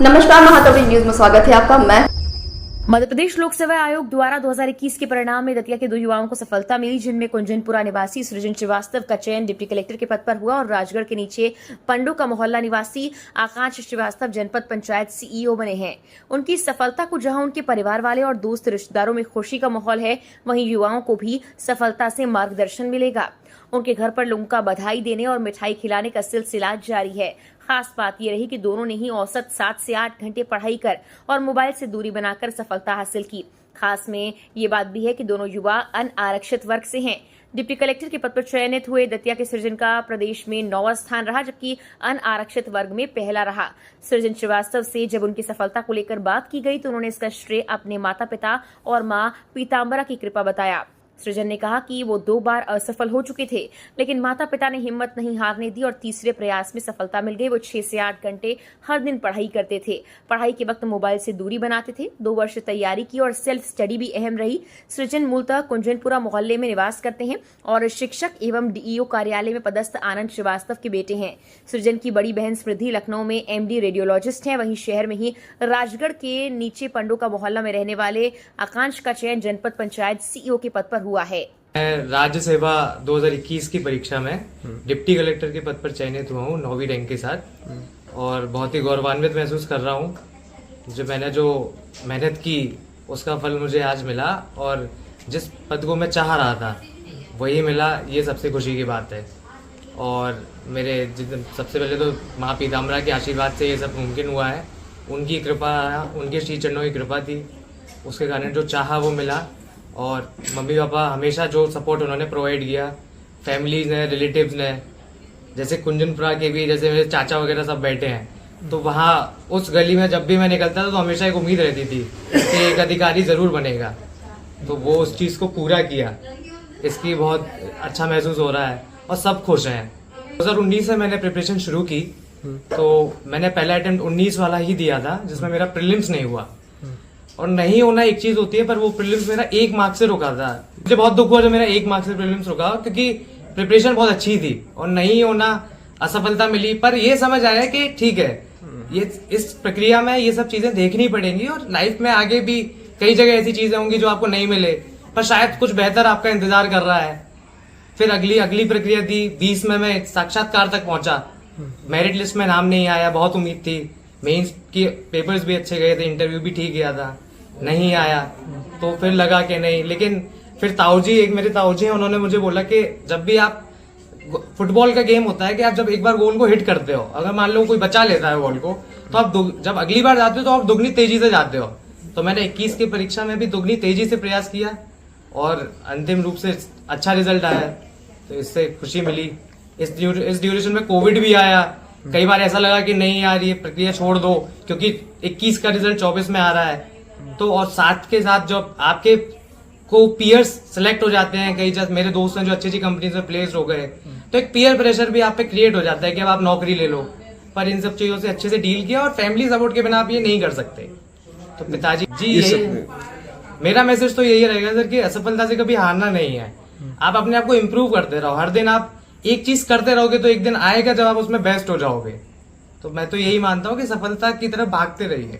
नमस्कार, महातवरी न्यूज में स्वागत है आपका। मैं मध्य प्रदेश लोक सेवा आयोग द्वारा 2021 के परिणाम में दतिया के 2 युवाओं को सफलता मिली, जिनमें कुंजनपुरा निवासी सृजन श्रीवास्तव का चयन डिप्टी कलेक्टर के पद पर हुआ और राजगढ़ के नीचे पंडो का मोहल्ला निवासी आकांक्ष श्रीवास्तव जनपद पंचायत सीईओ बने हैं। उनकी सफलता को जहां उनके परिवार वाले और दोस्त रिश्तेदारों में खुशी का माहौल है, वहीं युवाओं को भी सफलता से मार्गदर्शन मिलेगा। उनके घर पर लोगों का बधाई देने और मिठाई खिलाने का सिलसिला जारी है। खास बात यह रही कि दोनों ने ही औसत 7 से 8 घंटे पढ़ाई कर और मोबाइल से दूरी बनाकर सफलता हासिल की। खास में ये बात भी है कि दोनों युवा अनारक्षित वर्ग से हैं। डिप्टी कलेक्टर के पद पर चयनित हुए दतिया के सृजन का प्रदेश में 9वां स्थान रहा, जबकि अनारक्षित वर्ग में पहला रहा। सृजन श्रीवास्तव से जब उनकी सफलता को लेकर बात की गई तो उन्होंने इसका श्रेय अपने माता पिता और मां पीताम्बरा की कृपा बताया। सृजन ने कहा कि वो 2 बार असफल हो चुके थे, लेकिन माता पिता ने हिम्मत नहीं हारने दी और तीसरे प्रयास में सफलता मिल गई। वो 6 से 8 घंटे हर दिन पढ़ाई करते थे। पढ़ाई के वक्त मोबाइल से दूरी बनाते थे। 2 वर्ष तैयारी की और सेल्फ स्टडी भी अहम रही। सृजन मूलतः कुंजनपुरा मोहल्ले में निवास करते हैं और शिक्षक एवं डीईओ कार्यालय में पदस्थ आनंद श्रीवास्तव के बेटे हैं। सृजन की बड़ी बहन स्मृति लखनऊ में एमडी रेडियोलॉजिस्ट हैं। वहीं शहर में ही राजगढ़ के नीचे पंडो का मोहल्ला में रहने वाले आकांक्ष का चयन जनपद पंचायत सीईओ के पद पर हुआ है। मैं राज्य सेवा 2021 की परीक्षा में डिप्टी कलेक्टर के पद पर चयनित हुआ हूँ 9वीं रैंक के साथ और बहुत ही गौरवान्वित महसूस कर रहा हूँ। मैंने जो मेहनत की उसका फल मुझे आज मिला और जिस पद को मैं चाह रहा था वही मिला, ये सबसे खुशी की बात है। और मेरे सबसे पहले तो माँ पीताम्बरा के आशीर्वाद से ये सब मुमकिन हुआ है। उनकी कृपा, उनके श्री चरणों की कृपा थी, उसके कारण जो चाहा वो मिला। और मम्मी पापा हमेशा जो सपोर्ट उन्होंने प्रोवाइड किया, फैमिलीज ने, रिलेटिव्स ने, जैसे कुंजनपुरा के भी जैसे मेरे चाचा वगैरह सब बैठे हैं, तो वहाँ उस गली में जब भी मैं निकलता था तो हमेशा एक उम्मीद रहती थी कि एक अधिकारी ज़रूर बनेगा, तो वो उस चीज़ को पूरा किया। इसकी बहुत अच्छा महसूस हो रहा है और सब खुश हैं। 2019 से मैंने प्रिपरेशन शुरू की, तो मैंने पहला अटेम्प्ट 19 वाला ही दिया था, जिसमें मेरा प्रीलिम्स नहीं हुआ। और नहीं होना एक चीज होती है, पर वो प्रीलिम्स मेरा 1 मार्क से रुका था। मुझे बहुत दुख हुआ जब मेरा 1 मार्क से प्रीलिम्स रुका, क्योंकि प्रिपरेशन बहुत अच्छी थी और नहीं होना असफलता मिली। पर ये समझ आया कि ठीक है, ये इस प्रक्रिया में ये सब चीजें देखनी पड़ेंगी और लाइफ में आगे भी कई जगह ऐसी चीजें होंगी जो आपको नहीं मिले, पर शायद कुछ बेहतर आपका इंतजार कर रहा है। फिर अगली प्रक्रिया थी। 20 में मैं साक्षात्कार तक पहुंचा, मेरिट लिस्ट में नाम नहीं आया, बहुत उम्मीद थी। मेंस के पेपर्स भी अच्छे गए थे, इंटरव्यू भी ठीक गया था, नहीं आया। तो फिर लगा कि नहीं, लेकिन फिर ताऊजी, एक मेरे ताऊजी हैं, उन्होंने मुझे बोला कि जब भी आप, फुटबॉल का गेम होता है कि आप जब एक बार गोल को हिट करते हो, अगर मान लो कोई बचा लेता है बॉल को, तो आप जब अगली बार जाते हो तो आप दुगनी तेजी से जाते हो। तो मैंने 21 की परीक्षा में भी दुगनी तेजी से प्रयास किया और अंतिम रूप से अच्छा रिजल्ट आया, तो इससे खुशी मिली। इस ड्यूरेशन में कोविड भी आया। कई बार ऐसा लगा कि नहीं यार, ये प्रक्रिया छोड़ दो, क्योंकि 21 का रिजल्ट 24 में आ रहा है। तो और साथ के साथ जब आपके को पीयर्स सिलेक्ट हो जाते हैं, कई जैसे मेरे दोस्त हैं जो अच्छी कंपनी में प्लेस हो गए, तो एक पीयर प्रेशर भी आप पे क्रिएट हो जाता है कि अब आप नौकरी ले लो। पर इन सब चीजों से अच्छे से डील किया और फैमिली सपोर्ट के बिना आप ये नहीं कर सकते। तो पिताजी जी, यही मेरा मैसेज तो यही रहेगा सर कि असफलता से कभी हारना नहीं है। आप अपने आप को इम्प्रूव करते रहो। हर दिन आप एक चीज करते रहोगे तो एक दिन आएगा जब आप उसमें बेस्ट हो जाओगे। तो मैं तो यही मानता हूँ कि सफलता की तरफ भागते रहिए।